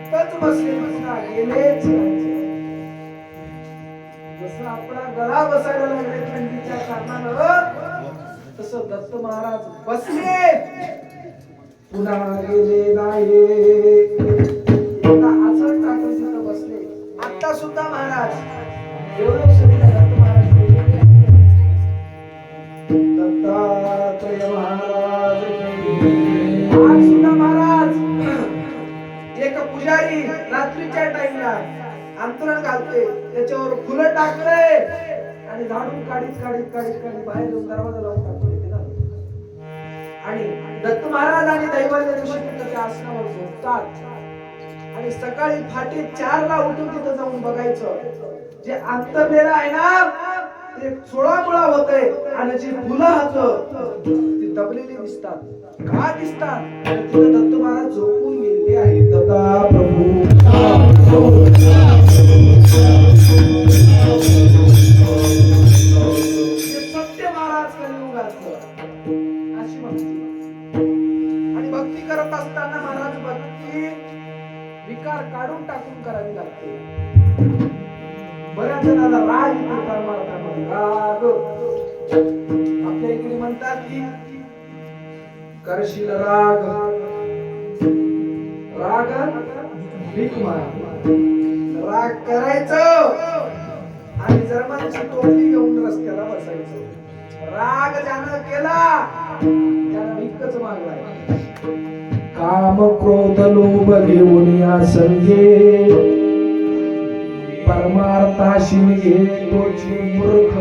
तिथंच बसले पुन्हा गेलेच. जसं आपला गळा बसायला लागले थंडीच्या कारणानं, तसं दत्त महाराज बसले पुन्हा गेले नाही. एकदा आसन टाकून तिथं बसले. आता सुद्धा महाराज एवढं दत्त महाराज दत्तात्रय महाराज आज सुद्धा महाराज एक पुजारी रात्रीच्या टाइमला अंतरण घालते, त्याच्यावर फुलं टाकले आणि झाडून काढीत बाहेर येऊन दरवाजा लावून टाकतो आणि दत्त महाराज आणि दैवाच्या दिवशी त्याच्या आसनावर झोपतात आणि सकाळी फाटी 4 ला उठून तिथं जाऊन बघायचं. जे अंतरलेलं आहे ना ते 16 मुळा होते आणि जी फुलं हात ती दबलेली दिसतात. का दिसतात? तिथं दत्त महाराज झोपून गेले आहेत. दत्ता प्रभू सत्य महाराज कलियुगातलं अशी भक्ती. आणि भक्ती करत असताना महाराज भक्ती विकार काढून टाकून करावी लागते. बऱ्याच जणांना राग येतो परमार्थामध्ये. राग आपल्या इकडे म्हणतात की करशील राग राग भीक माग. राग करायचं आणि जर्मनची टोपी घेऊन रस्त्याला बसायचं. राग ज्यानं केला त्यानं भीकच मागलाय. काम क्रोध लोभ घेऊन या संगे परमार्थाशी घेतोची मूर्ख.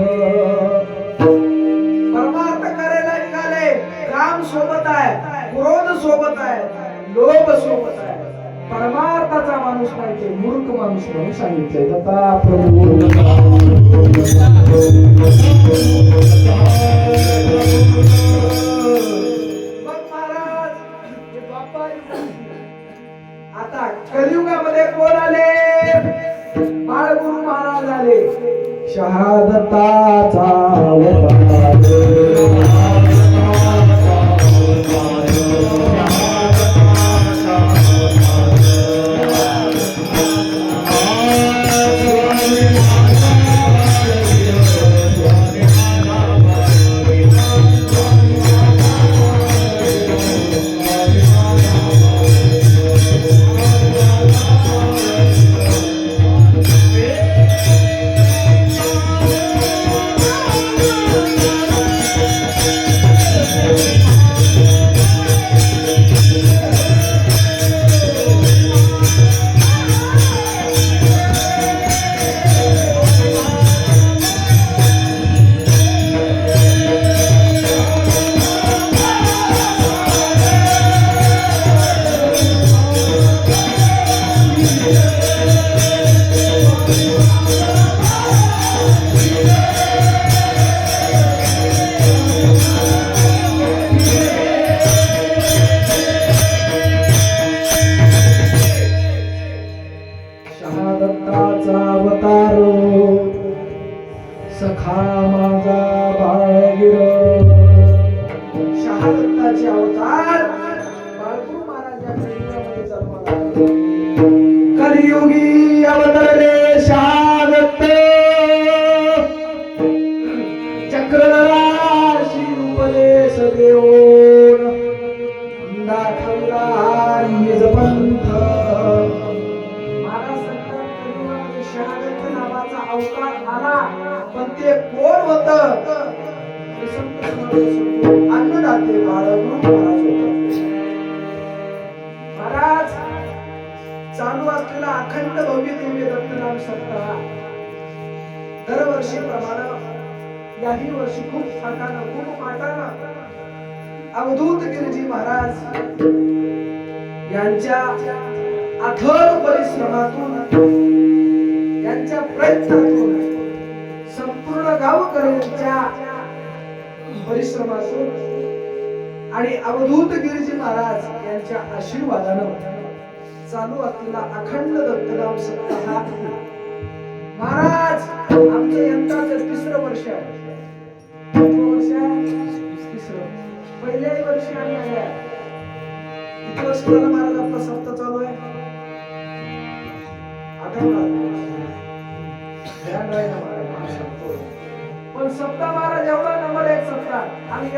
परमार्थ करायला निघाले, काम सोबत आहे, क्रोध सोबत आहे, लोभ सोबत आहे, परमार्थाचा माणूस नाही ते मूर्ख माणूस म्हणून सांगितलंय. दत्ता प्रभू आता कलियुगामध्ये कोण आले? बाळगुरु महाराज आले. शहादताचा अवतार सखा माझा बाळगिर. शहादत्ताचे अवतार बाळगुरु महाराज कलियुगामध्ये जन्माला. कलियुगी अवतरले शहादत्त. चक्रधराशी उपदेश देऊन दाखवला निज पंथ. महाराज सांगतात कलियुगामध्ये शहादत्त नावाचा अवतार आला, पण ते कोण होत? अन्नदाते बाळगुरु महाराज. महाराज चालू असलेला अखंड भव्य दिव्य दत्तनाम सप्ताह दरवर्षी प्रमाणे याही वर्षी खूप थाटानं खूप माटानं अवधूत गिरिजी महाराज यांच्या अथक परिश्रमातून यांच्या प्रयत्नातून संपूर्ण गावकऱ्यांच्या परिश्रमातून आणि अवधूत गिरिजी महाराज यांच्या आशीर्वादानं चालू असलेला अखंड दत्तनाम सप्ताह महाराज आमचं यंदाचं 3रं वर्ष आहे. पहिल्याही वर्षी आम्ही आल्या. किती वर्ष झालं महाराज आपला सप्ताह चालू आहे?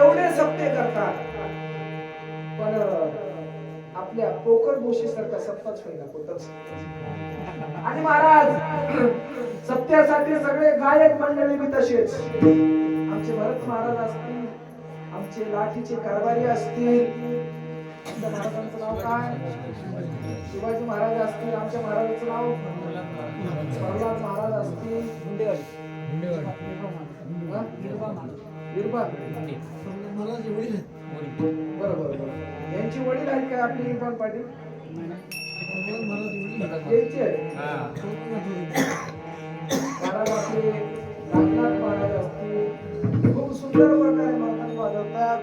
एवढे सप्ते करतात पण आपल्या पोकर बोशी सारखा सप्ताच होईना कुठंच. आणि महाराज सत्यासाठी सगळे गायक मंडळी बी तसेच. आमचे भरत महाराज असतील, आमचे लाठीचे कारभारी असतील, आमच्या महाराजांचं नाव काय, शिवाजी महाराज असतील, आमच्या महाराजांचं नाव प्रल्हाद महाराज असतील, बरोबर. यांची वडील आहेत काय आपले इरफान पाटील? महाराज आपले नागनाथ महाराज असतील, खूप सुंदर प्रकारे मर्दानी वाजवतात.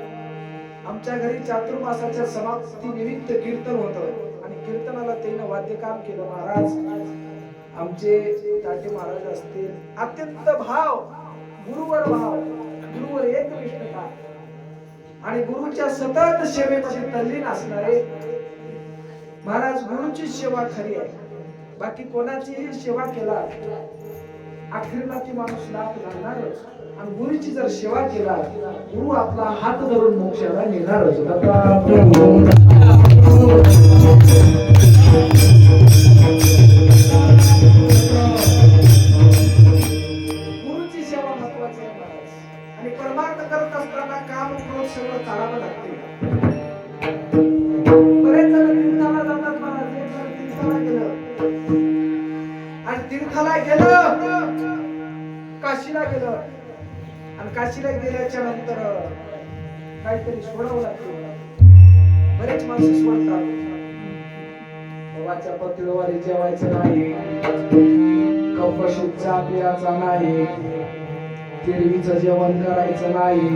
आमच्या घरी चातुर्मासाच्या समाप्ती निमित्त कीर्तन होतं आणि कीर्तनाला त्यानं वाद्यकाम केलं. महाराज आमचे ताटे महाराज असतील, अत्यंत भाव, गुरुवर भाव, गुरुवर एकनिष्ठता आणि गुरुच्या सतत सेवेमध्ये तल्लीन असणारे महाराज. गुरुची सेवा खरी आहे, बाकी कोणाचीही सेवा केला अखेरला ती माणूस लाभ घालणारच. आणि गुरुची जर सेवा केला गुरु आपला हात धरून मोक्षाला नेणारच. गुरुची सेवा महत्वाची आहे महाराज. आणि परमार्थ करत असताना काम क्रोध सगळं टाळावं लागते. बरेच जण तीर्थाला जातात महाराज. एक जण तीर्थाला गेलं आणि तीर्थाला गेलं, काशीला गेलं आणि काशीला गेल्याच्या नंतर काहीतरी सोडावं लागतं. बरेच माणसं सोडतात. देवाच्या पत्नीवारी जेवायचं नाही, कपशीत चहा प्यायचा नाही, तिरवीचं जेवण करायचं नाही,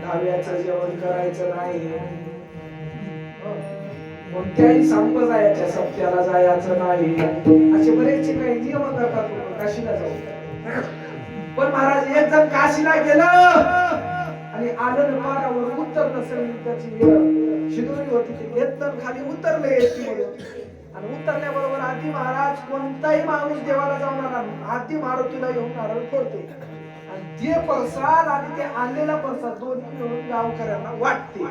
दहाव्याचं जेवण करायचं नाही, कोणत्याही संप्रदायाच्या सप्त्याला जायचं नाही, असे बरेचसे काही नियम करतात काशीला जाऊन. पण महाराज एक जण काशीला गेलं आणि आलं पारावर उत्तर नसेल, त्याची शिदोरी होती, ते घेतलं खाली उतरले एसटीमधून आणि उतरल्याबरोबर आधी महाराज कोणताही माणूस देवाला जाऊन आला आधी मारुतीला येऊन नारळ फोडते आणि ते प्रसाद आणि ते आणलेला प्रसाद दोन्ही मिळून गावकऱ्यांना वाटते.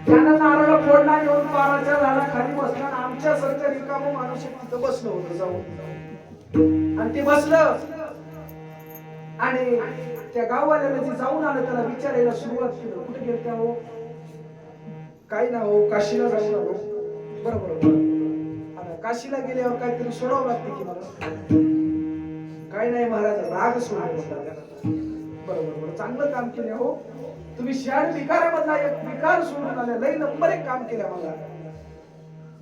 त्यानं नारळ फोडला, येऊन पाराच्या झाडाखाली बसला आणि आमच्यासारखं रिकामं माणूस तिथं बसलं होतं जाऊन. आणि ते बसलं आणि त्या गाववाल्याला जे जाऊन आलं त्याला विचारायला सुरुवात केली, कुठे गेलते हो? काही ना हो, काशीला जाऊन आलो. बरोबर. आणि काशीला गेल्यावर काहीतरी सोडावं लागते की मला? काही नाही महाराज, राग सोडला. बरोबर, चांगलं काम केलं हो तुम्ही. शहाड विकारामधला एक विकार सोडून आले, लई नंबर एक काम केलं मला.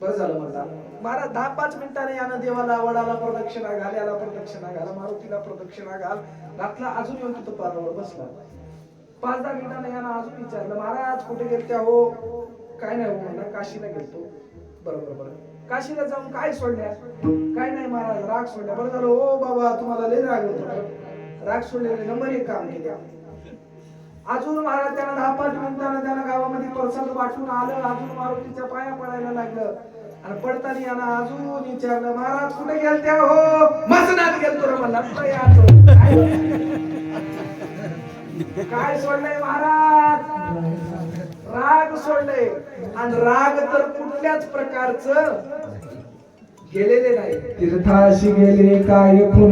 बरं झालं म्हणला महाराज. 10-5 मिनिटांनी यानं देवाला वडाला प्रदक्षिणा घाल, याला प्रदक्षिणा घाल, मारुतीला प्रदक्षिणा घाल घातला. अजून येऊन तिथं पारावर बसला. 5-10 मिनिटांनी यानं अजून विचारलं, महाराज कुठे गेलते हो? काय नाही हो म्हणला, काशीला गेलतो. बरोबर. काशीला जाऊन काय सोडल्या? काय नाही महाराज, राग सोडल्या. बरं झालं हो बाबा, तुम्हाला लय राग होतो. राग सोडल्याने नंबर एक काम केले. अजून महाराज त्याला 10-5 मिनिटांना त्याला गावामध्ये प्रसाद वाटून आलं. अजून मारुतीच्या पाया पडायला लागलं आणि पडताना यानं अजून विचारलं, महाराज कुठे गेलते हो? मसनात गेलतो रे म्हणला. काय सोडलंय महाराज? राग सोडलंय. आणि राग तर कुठल्याच प्रकारचं गेलेले नाही. तीर्थाशी गेले काय खुन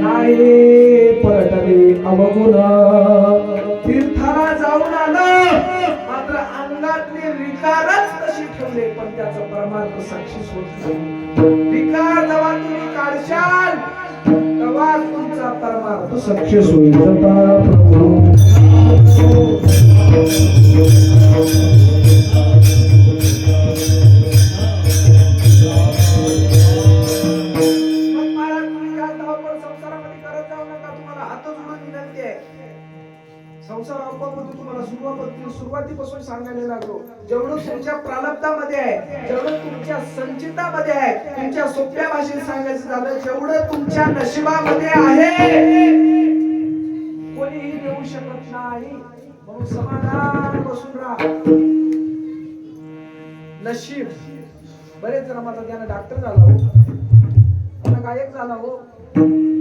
नाही, पलटले अवगुण. तीर्थाला जाऊन आलं मात्र अंगातले विकारच तशी ठेवले, पण त्याचं परमार्थ साक्षी सोडलं. विकार जेव्हा तुम्ही काढशाल तेव्हा तुमचा परमार्थ सक्सेस होईल. प्रभू सुरुवातीपासून सांगायला लागलो, जेवढं तुमच्या प्रारब्धामध्ये आहे, जेवढं तुमच्या संचितामध्ये आहे, तुमच्या सोप्या भाषेत सांगायचं झालं, जेवढं तुमच्या नशिबामध्ये आहे कोणीही देऊ शकत नाही. म्हणून समाधान बसून राहा. नशीब. बरेच जण माझा त्यानं डॉक्टर झाला हो, गायक झाला हो,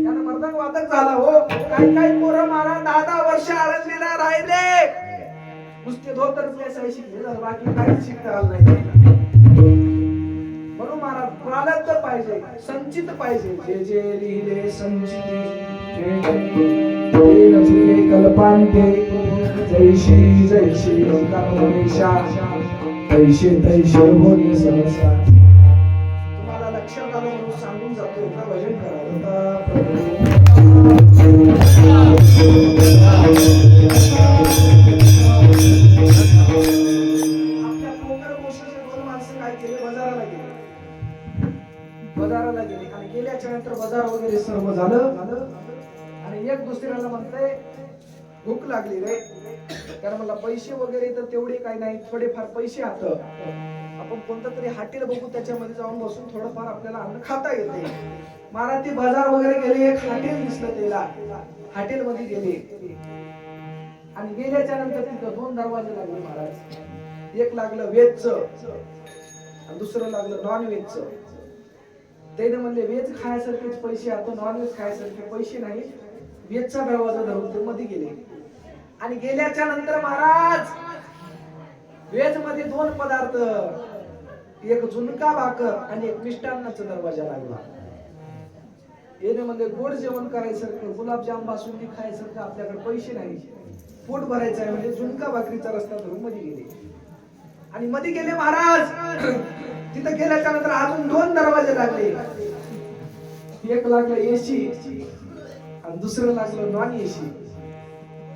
त्यानं मर्दक वादक झाला हो. काही काही पोरं मला 10-10 वर्ष आळंदीला राहिले, नुसते धोतरच नेसायला शिकले, झालं बाकी काहीच शिकता आलं नाही. म्हणून महाराज प्रालब्ध पाहिजे, संचित पाहिजे. जे जे लिहिले संचिती, जे जे कल्पांते, जैशी जैशी कर्मनिशा, तैशे तैशे होणे सहसा. तुम्हाला लक्षात आलं म्हणून सांगून जातो. एकदा भजन करा. आपल्या कोकर गोष्टीचे दोन माणसं काय केले, बाजाराला गेले. बाजाराला गेले आणि गेल्याच्या नंतर बाजार वगैरे सर्व झालं आणि एक दुसऱ्याला म्हणतंय भूक लागली रे. कारण मला पैसे वगैरे तर तेवढे काही नाही, थोडेफार पैसे हात, आपण कोणतं तरी हॉटेल बघू, त्याच्यामध्ये जाऊन बसून थोडंफार आपल्याला अन्न खाता येते. महाराज ती बाजार वगैरे गेले, एक हॉटेल दिसलं त्याला, हॉटेल मध्ये गेले आणि गेल्याच्या नंतर तिथं दोन दरवाजे लागले महाराज. एक लागलं व्हेजचं आणि दुसरं लागलं नॉन व्हेजचं. त्याने म्हणले व्हेज खायसारखेच पैसे आता, नॉन व्हेज खायसारखे पैसे नाही. व्हेजचा दरवाजा धरून ते मध्ये गेले आणि गेल्याच्या नंतर महाराज व्हेज मध्ये दोन पदार्थ, एक झुणका भाकर आणि एक मिष्टान्नाचा दरवाजा लागला. येणे म्हणजे गोड जेवण करायसारखं, गुलाबजाम बासुंदी खायसारखं आपल्याकडे पैसे नाही, पोट भरायचं आहे म्हणजे झुणका भाकरीचा रस्ता धरून मध्ये गेले आणि मध्ये गेले महाराज. तिथं गेल्याच्या नंतर अजून दोन दरवाजे लागले. एक लागलं एसी आणि दुसरं लागलं नॉन एसी.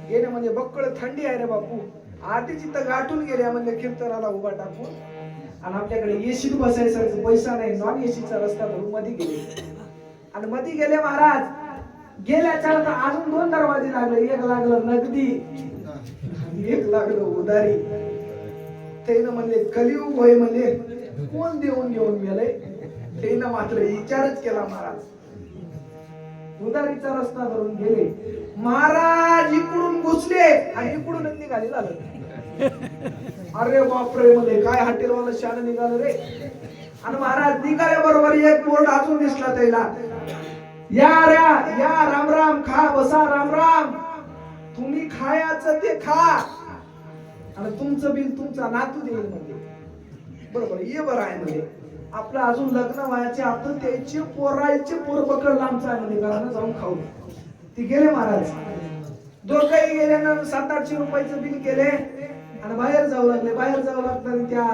गेले म्हणजे बक्कळ थंडी आहे रे बापू, आधी तिथं गाठून गेल्या म्हणजे कीर्तनाला उभा टाकून आणि आपल्याकडे एसीत बसायसारखं पैसा नाही, नॉन एसीचा रस्ता धरून मध्ये गेले आणि मध्ये गेले महाराज. गेल्याच्या नंतर अजून दोन दरवाजे लागले. एक लागलं नगदी आणि एक लागलं उधारी. त्यानं म्हणले कलियुग होय, म्हणजे कोण देऊन घेऊन गेले. त्यानं मात्र विचारच केला महाराज. उधारीचा रस्ता धरून गेले महाराज. इकडून घुसले आणि इकडूनच निघाले झालं. अरे बापरे, मध्ये काय हॉटेलवाला शान निघालं रे. आणि महाराज निघाल्या बरोबर एक बोर्ड अजून दिसला त्याला, या राम राम, खा बसा राम राम, तुम्ही खायचं ते खा आणि तुमचं बिल तुमचा नातू देईल म्हणजे. बरोबर ये बरं आहे म्हणजे. आपलं अजून लग्न व्हायचे, आपण त्याचे पोरायचे पोर पकडला आमचा आहे म्हणजे, घरानं जाऊन खाऊ. ती गेले महाराज. दोघंही गेल्यानं 700-800 रुपयाचं बिल केले आणि बाहेर जाऊ लागले. बाहेर जाऊ लागताना त्या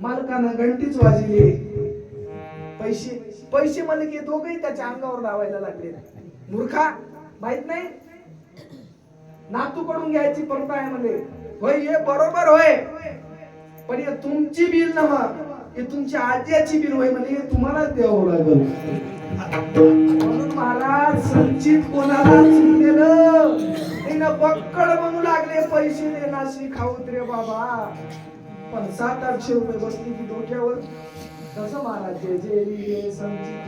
मालकानं घंटीच वाजली. पैसे पैसे म्हणले की दोघंही त्याच्या अंगावर लावायला लागले. मूर्खा, माहित नाही नातूकडून घ्यायची परत आहे म्हणजे. होय हे बरोबर होय, पण हे तुमची बिल नव्हा, हे तुमच्या आज्याची बिल होय म्हणजे तुम्हालाच द्यावं लागेल. म्हणून महाराज संचित कोणाला चुकलेलं त्यानं बक्कळ म्हणू लागले, पैसे देण्याशी खाऊत रे बाबा. पण 700-800 रुपये बसली की डोक्यावर. तसं महाराज जे जे संचित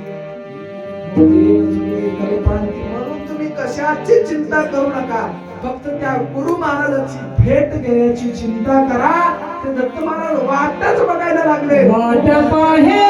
म्हणून तुम्ही कशाची चिंता करू नका, फक्त त्या गुरु महाराजांची भेट घेण्याची चिंता करा. ते दत्त महाराज वाटच बघायला लागले. वाट पाहे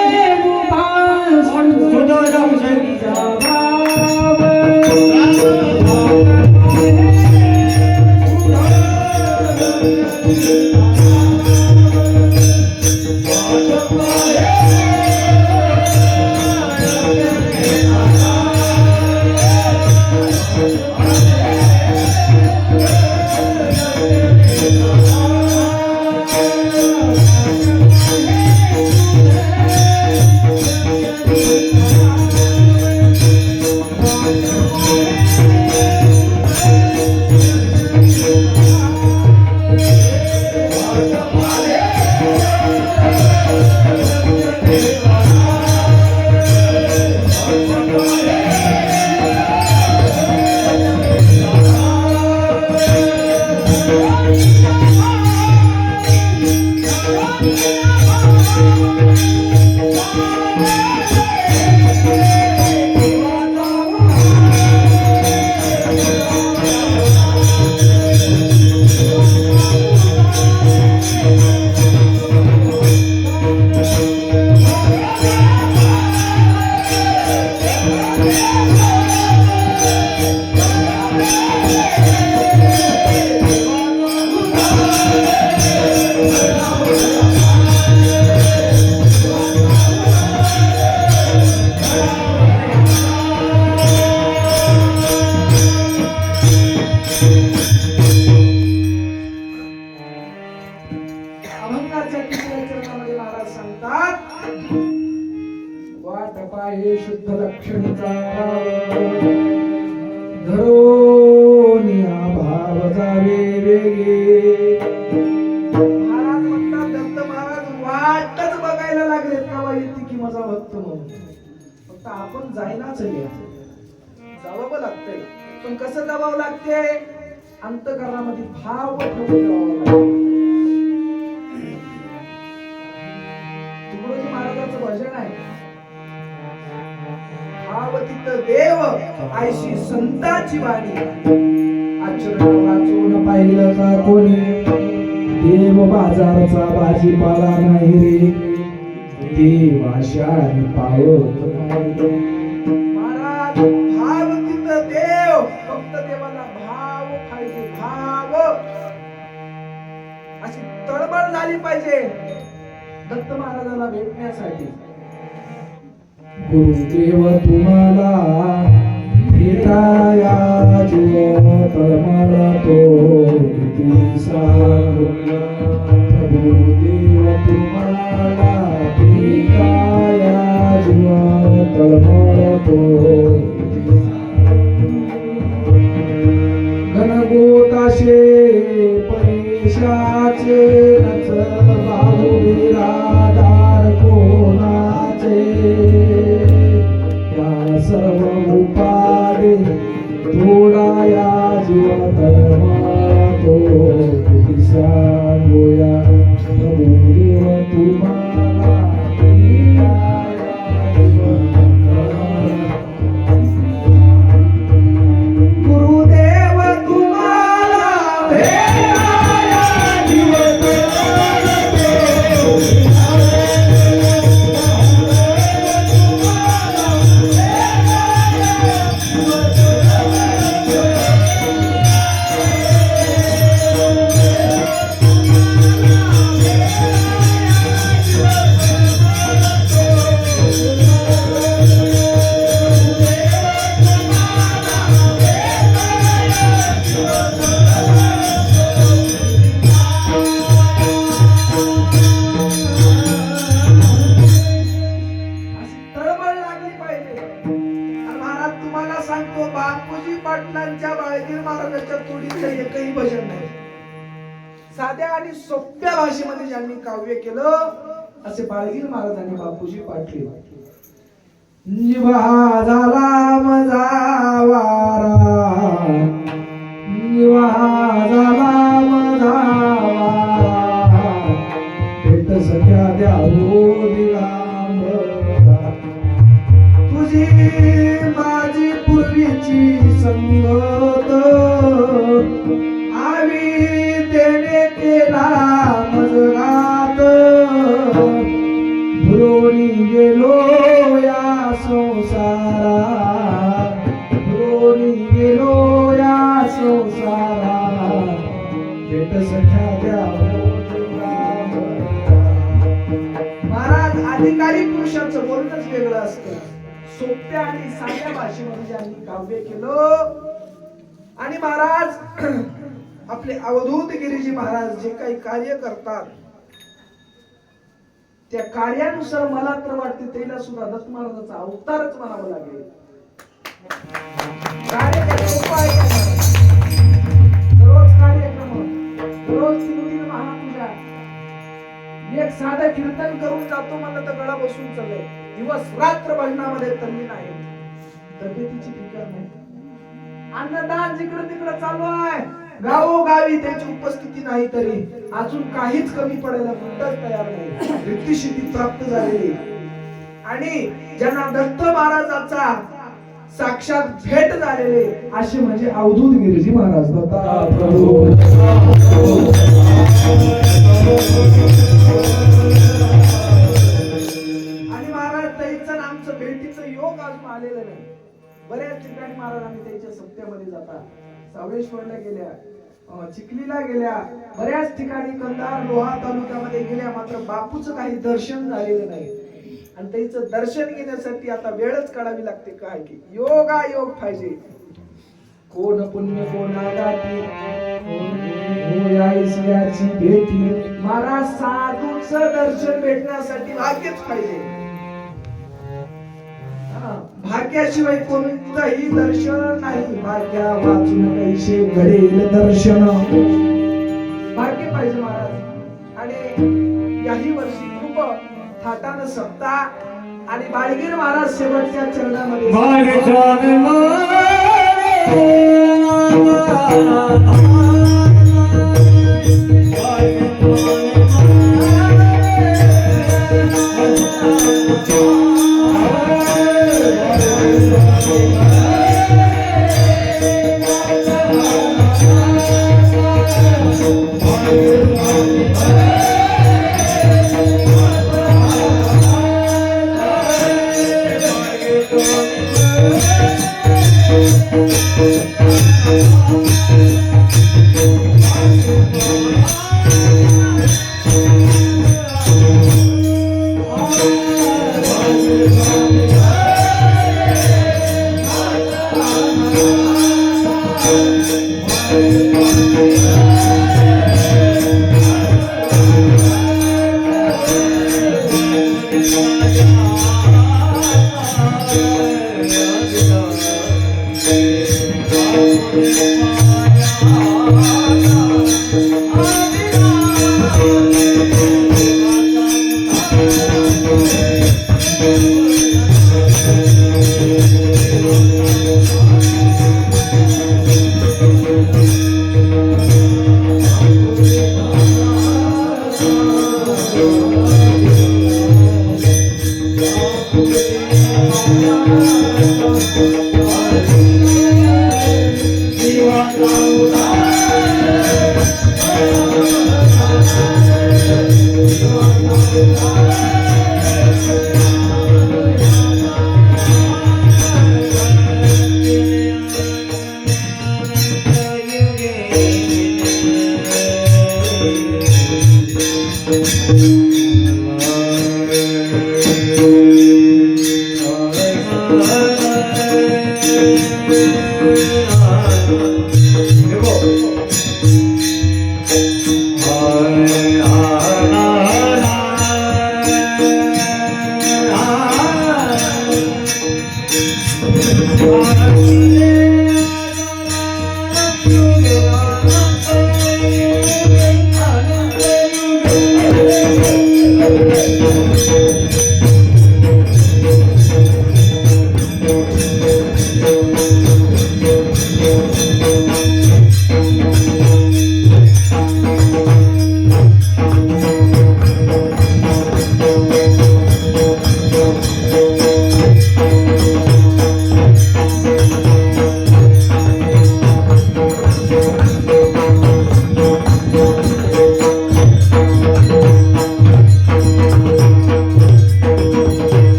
भेटण्यासाठी तुझ्या चरणामध्ये महाराज सांगतात, वाट पाहे शुद्ध लक्षणीचा धरोनिया भाव जावे वेगे. महाराज म्हणतात, दत्त महाराज वाटच बघायला लागले तेव्हा येते की माझा भक्त म्हणून. फक्त आपण जायनाच जावं लागतंय. पण कसं जावं लागते? अंतःकरणामध्ये भाव ठेवून जावं लागते. तुकडोजी महाराजांचं भजन आहे, भावतीत देव आयशी संतांची वाणी. आचरण वाचून पाहिलं का कोणी, देव बाजारचा भाजीपाला नाही रे, देवाशाने पावत नाही. महाराज भावतीत देव, फक्त देवाला भाव पाहिजे. भाव अशी तळमळ झाली पाहिजे दत्त महाराजाला भेटण्यासाठी. गुरुदेव तुम्हाला भेटाया जीव तळमळ तो किती सांगू. गुरुदेव तुम्हाला भेटाया जीव तळमळ तो किती सांगू. घनगोताशे पैशाचे नच भाऊ बिरादार कोणाचे, या सर्व उपादे थोडा या जीवा तळमळतो किती सांगूया. प्रभू देव तुम्हाला गुरुदेव तुम्हाला भेटाया जीव पाटलांच्या बाळगीर महाराजांच्या तोडीचं एकही भजन नाही. साध्या आणि सोप्या भाषेमध्ये ज्यांनी काव्य केलं असे बाळगीर महाराजांनी बापूजी पाटले. निवा झाला मजा वारा, निवा झाला मजा वारा, भेट सख्या द्यावो दिला तुझी माझी पूर्वीची संगत, आवी देणे केला मजरात, भुरोणी गेलो या संसारा, भुरोणी गेलो या संसारा, भेट सख्या द्यावो. महाराज अधिकारी पुरुषांचं बोलणंच वेगळं असतं. सोप्या आणि साध्या भाषेमध्ये ज्यांनी काव्य केलं. आणि महाराज आपले अवधूत गिरीजी महाराज जे काही कार्य करतात त्या कार्यानुसार मला तर वाटते त्याला सुद्धा दत्त महाराजांचा अवतारच म्हणावं लागेल. दररोज कार्यक्रम, दररोज 3 दिन महापूजा, एक साधं कीर्तन करून जातो म्हणलं तर गळा बसून चाललंय. दिवस रात्र भजनामध्ये तल्लीन आहे. तब्येतीची फिकर नाही. अन्नदान जिकडे तिकडे चालू आहे. गावोगावी त्याची उपस्थिती नाही तरी अजून काहीच कमी पडायला कुठंच तयार नाही. रिद्धिसिद्धी प्राप्त झालेली. आणि ज्यांना दत्त महाराजांचा साक्षात भेट झालेले असे म्हणजे अवधूत गिरीजी महाराज. दत्ता प्रभू आणि महाराज त्याचं आमचं भेटीचं योग अजून आलेलं नाही. बऱ्याच ठिकाणी महाराज आम्ही त्याच्या सत्यामध्ये जातात. सावळेश्वरला गेल्या, चिखलीला गेल्या, बऱ्याच ठिकाणी कंधार लोहा तालुक्यामध्ये गेल्या, मात्र बापूचं काही दर्शन झालेलं नाही. आणि त्याचं दर्शन घेण्यासाठी आता वेळच काढावी लागते. काय की योगा योग पाहिजे. कोण पुण्य कोणाला भेटी महाराज साधूच दर्शन भेटण्यासाठी भाग्यच पाहिजे. भाग्याशिवाय कोणतंही दर्शन नाही. भाग्या वाचून कैसे घडेल दर्शन. भाग्य पाहिजे महाराज. आणि याही वर्षी खूप थाटानं सप्ताह आणि बाळगीर महाराज शेवटच्या चरणामध्ये